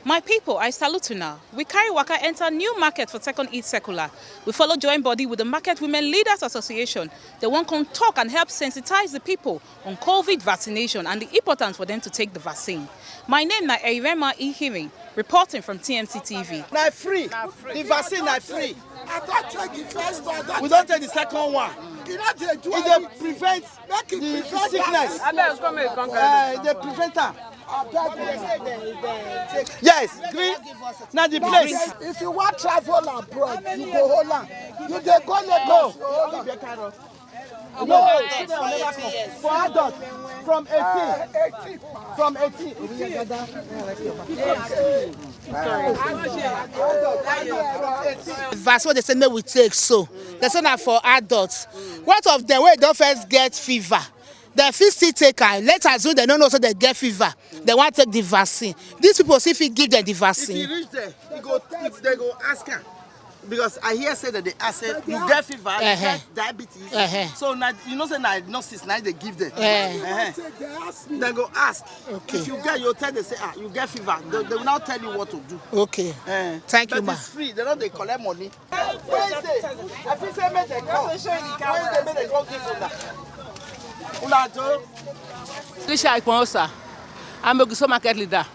My people, I salute you now. We carry Waka enter new market for second Eid Secular. We follow join body with the Market Women Leaders Association. They want to talk and help sensitize the people on COVID vaccination and the importance for them to take the vaccine. My name is Eirema Ihiri, reporting from TMC TV. Now free. The vaccine is free. I don't take the first one. We don't take the second one. It prevents the sickness. They prevent them. Yes, green. Now the place. If you want travel abroad, you go Holland. You dey go Lagos. No, for adults from 18. From 18. That's what they say we take so. They say that for adults. What of them wey don't first get fever? They fit still take am. Let's assume they don't know so they get fever. They want to take the vaccine. These people see if we give them the vaccine. If you reach there, they go ask her. Because I hear say that they ask her, you get fever, you get diabetes. So now you know say now diagnosis now they give them. They go ask. Okay. If you get, you tell they say you get fever. They will now tell you what to do. Okay. Thank you, but ma. it's free. They don't they collect money. Wednesday, I feel say make they come. Wednesday make they go give you that. I'm a good market leader.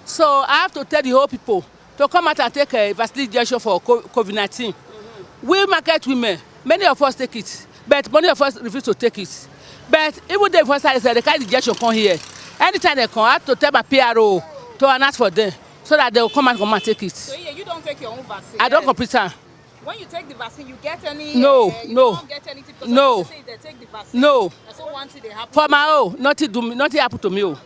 So I have to tell the whole people to come out and take a vaccine injection for COVID-19. We market women, many of us take it, but many of us refuse to take it. But even the first time they carry the injection come here, anytime they come, I have to tell my PRO to announce for them so that they will come and take it. So yeah, you don't take your own vaccine? I don't complete time. When you take the vaccine, you get any? No, you no. Don't get anything because No. say they take the vaccine. No. So once they happen. For my own, nothing do me, nothing happen to me. Oh.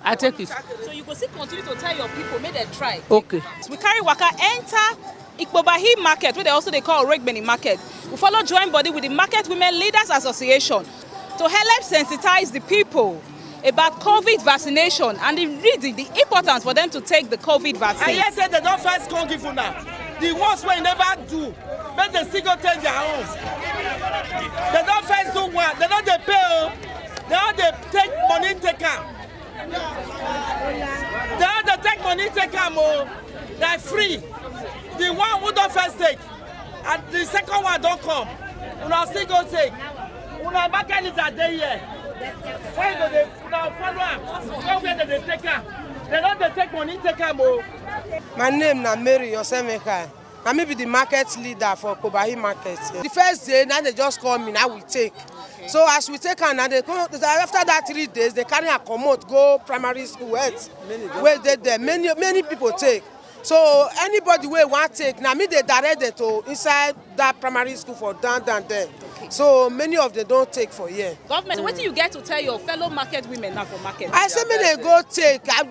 I take it. So you go still continue to tell your people, make them try. Okay. We carry Waka enter Ikpobahi market, where they call Oregbeni market. We follow join body with the Market Women Leaders Association to help sensitize the people about COVID vaccination and the importance for them to take the COVID vaccine. I hear say they don't first come give you now. The ones wey never do, make they still go take their own. They don't first do one. They don't they pay. They don't they take money take am. They don't they take money take am. They're free. The one who don't first take, and the second one don't come. Una still go take. Una market is a day here. Why do they follow am? Where they take am? They don't they take money take am. My name is Mary Yosemeka. I may be the market leader for Kobahi market. The first day, now they just call me, now we take. Okay. So as we take her, now they come, after that 3 days, they carry a commode, go primary school, where they many people take. So anybody where want take, now me they direct them to inside that primary school for down there. Okay. So many of them don't take for here. Government, what do you get to tell your fellow market women now for market? I say me they go take. I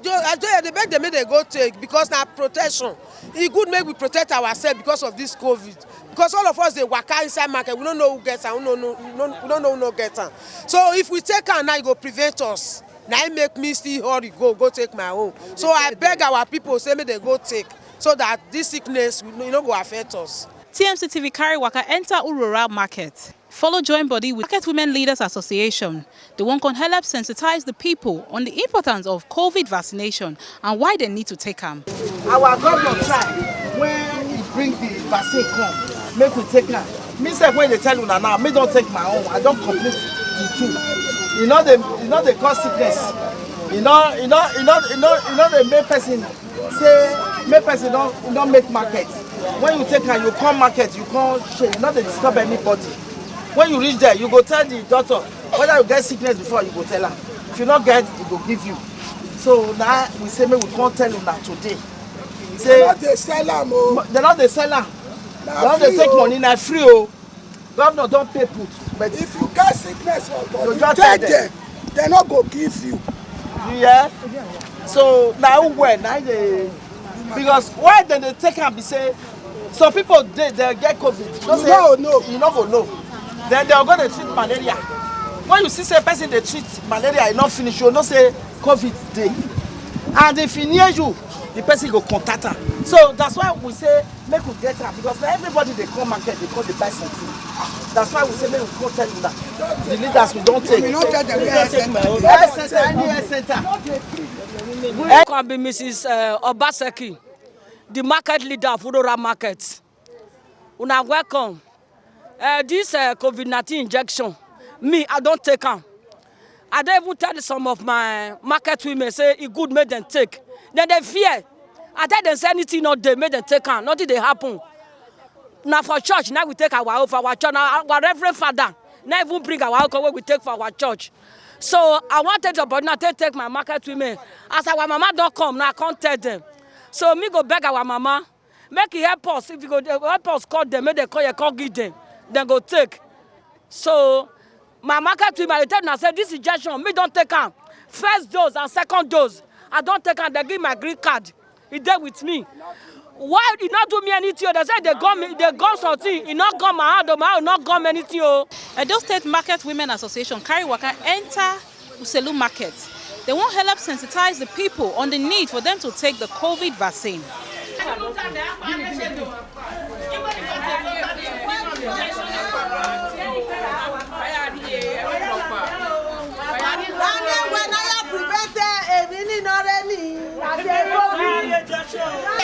beg them they go take because now protection. It good make we protect ourselves because of this COVID. Because all of us they waka inside market, we don't know who gets and we don't know who no gets. So if we take her now, it go prevent us. Now it make me still hurry go take my own. So I beg our people say me they go take so that this sickness will go affect us. TMC TV carry Waka enter Urura market. Follow join body with Market Women Leaders Association. The one can help sensitize the people on the importance of COVID vaccination and why they need to take them. Our government try when he bring the vaccine come, make we take her. Me say when they tell you now, me don't take my own. I don't complete the two. You know they cause sickness. You know the make person say make person don't make market. When you take her, you come market, you can't share. You know they disturb anybody. When you reach there, you go tell the doctor whether you get sickness before you go tell her. If you not get, he will give you. So now we say maybe we can't tell you now today. Say They sell them. They're not the seller. They don't they take money now free. Oh, governor don't pay put. But if you get sickness for body, you just take them. They not go give you. Yeah. So now when now they because why then they take and be say some people they get COVID. No. You not go know. Then they are going to treat malaria. When you see say person they treat malaria, you not finish. You not say COVID day. And if he near you, the person go contact am. So that's why we say make we get am, because everybody dey come market dey come dey buy something. That's why we say make we go tell you that the leaders we don't take. We don't tell them health center. Health center, any health center. Can be Mrs. Obaseki, the market leader of Udora Market. Una welcome. This COVID-19 injection, me, I don't take am. I don't even tell some of my market women, say it good, make them take. Then they fear. I tell them say anything not they make them take am, nothing they happen. Now for church, now we take our own for our church. Now our reverend father, now even bring our alcohol we take for our church. So I want to take the body, now take my market women. As our mama don't come, now I can't tell them. So me go beg our mama, make it help us. If you go help us call them, make they call you, call give them. Then go take. So my market women, I tell them, I say this injection, me don't take am. First dose and second dose, I don't take am. They give my green card. He there with me. Why did not do me anything? They said they got something. He not got my hand, my not got me anything. Edo State Market Women Association Kari Waka enter Uselu Market. They won't help sensitize the people on the need for them to take the COVID vaccine. They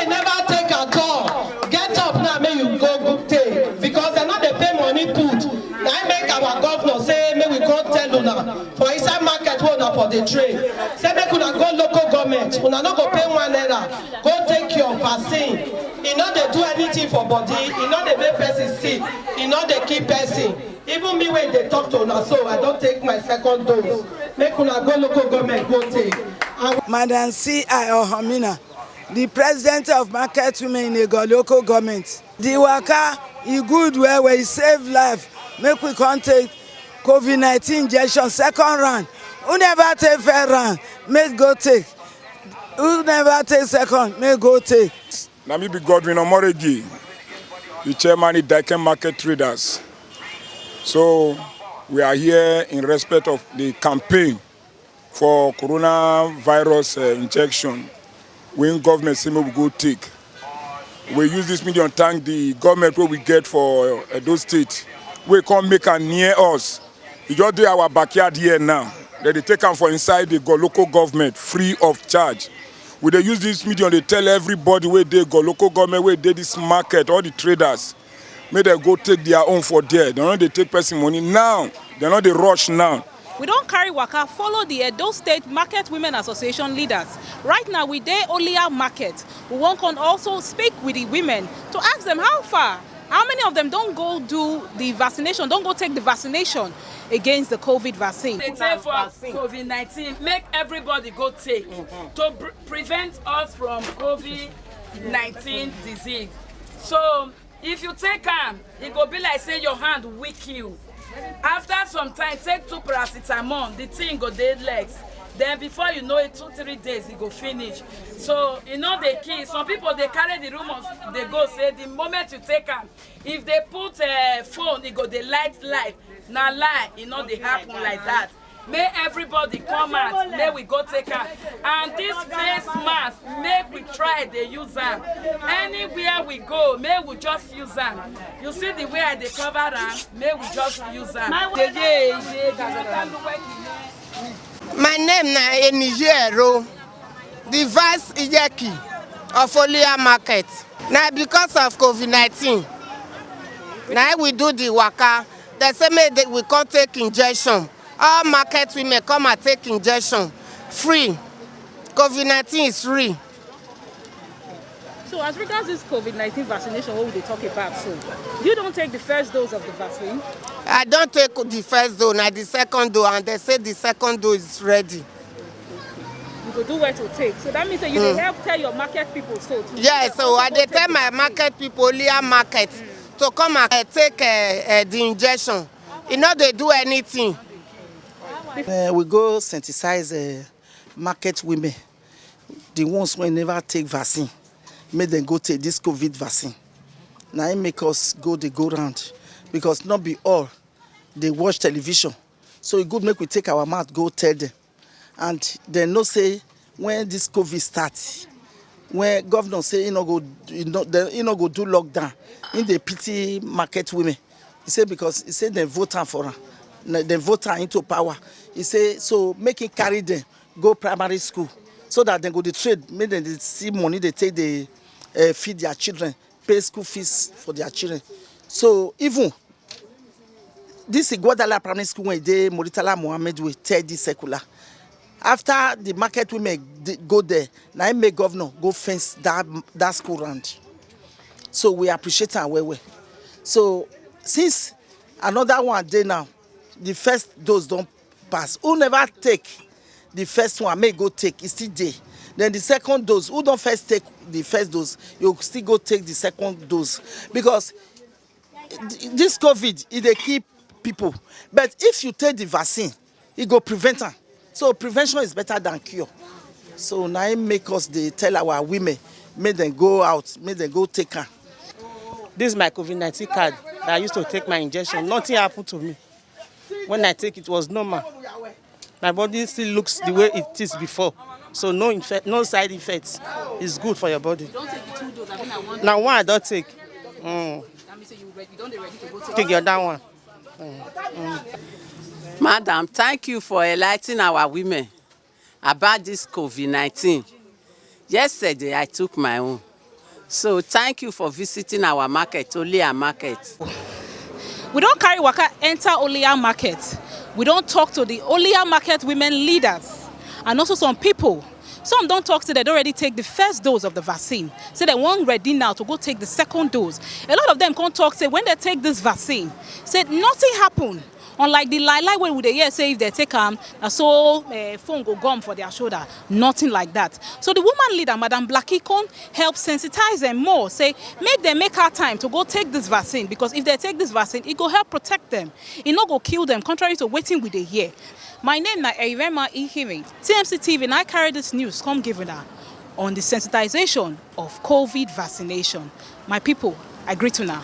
never take at all. Get up now, may you go take. Because they're not they pay money put. Now make our governor say, may we go tell una for inside market una for the trade. Say make una go local government. Una not go pay 1 naira. Go take your vaccine. You know they do anything for body. You know they make person sick. You know they keep person. Even me when they talk to una, so I don't take my second dose. Make una go local government go take. Madam C.I. Ohamina, the president of market women in the local government. The Waka, he good where he save life. Make we come take COVID-19 injection second round. Who never take first round, make go take. Who never take second, make go take. Now me be Godwin Omoregi, the chairman of Daken Market Traders. So we are here in respect of the campaign for coronavirus injection. When government say we go take. We use this medium to thank the government where we get for those states. We can't make a near us. We just do our backyard here now. They take them for inside the local government free of charge. We they use this medium to tell everybody where they go local government, where they this market, all the traders. May they go take their own for there. They don't they take person money now. They not they rush now. We don't carry Waka, follow the Edo State Market Women Association leaders. Right now, we dey Olia Market. We want to also speak with the women to ask them how far, how many of them don't go do the vaccination, don't go take the vaccination against the COVID vaccine. They take for COVID-19, make everybody go take to prevent us from COVID-19 disease. So if you take am, it go be like say your hand weak you. After some time, take 2 paracetamol, the thing go dead legs. Then before you know it, 2-3 days, it go finish. So, you know the key. Some people, they carry the rumors, they go say, the moment you take them, if they put a phone, it go, they light. Now lie, you know they happen like that. May everybody come out, may we go take them. And this face mask, make we try, they use them. Anywhere we go, may we just use them. You see the way they cover them, may we just use them. My name na Enijero, the vice Ijeki of Olia Market. Now because of COVID-19, now we do the Waka. They say maybe we can't take injection. All market women come and take injection free. COVID-19 is free. So as regards this COVID-19 vaccination, what would they talk about? So you don't take the first dose of the vaccine? I don't take the first dose, not the second dose, and they say the second dose is ready. You go do where to take. So that means that you dey help tell your market people so. Yeah, so I dey tell my market people, Olia Market, to come and take the injection. You know they do anything. We go sensitize market women, the ones who never take vaccine, make them go take this COVID vaccine. Now it make us go round, because not be all they watch television. So it good make we take our mouth go tell them, and they know say when this COVID starts, when governor say he no go do lockdown in the pity market women. He say because he say they vote am for am, they vote am into power. He say so make him carry them go primary school so that they go the trade, make them see money they take they feed their children, pay school fees for their children. So even this is Guadalajara primary school when they Moritala Mohammed will tell this secular. After the market women go there, now make governor go fence that school round. So we appreciate am well. So since another one day now, the first dose don't pass. Who never take the first one may go take, it's still there. Then the second dose, who don't first take the first dose, you still go take the second dose. Because this COVID, it keep people. But if you take the vaccine, it go prevent them. So prevention is better than cure. So now it make us tell our women, make them go out, make them go take her. This is my COVID-19 card that I used to take my injection. Nothing happened to me. When I take it was normal. My body still looks the way it is before. So no side effects. It's good for your body. You don't take the 2 doses, I mean, I want Now one I don't take. That means you don't ready to go Take your down one. Madam, thank you for enlightening our women about this COVID-19. Yesterday, I took my own. So thank you for visiting our market, Olia Market. We don't carry Waka enter Olia Market. We don't talk to the Olia Market women leaders and also some people. Some don't talk to they already take the first dose of the vaccine. Say they won't ready now to go take the second dose. A lot of them can't talk, say when they take this vaccine, say nothing happened. Unlike the lie when they hear say if they take so phone go gum for their shoulder. Nothing like that. So the woman leader, Madam Blacky, can help sensitize them more. Say make them make our time to go take this vaccine, because if they take this vaccine, it go help protect them. It not go kill them, contrary to waiting with the year. My name is Irema Ihimi. TMC TV and I carry this news come giving her on the sensitization of COVID vaccination. My people, I greet you now.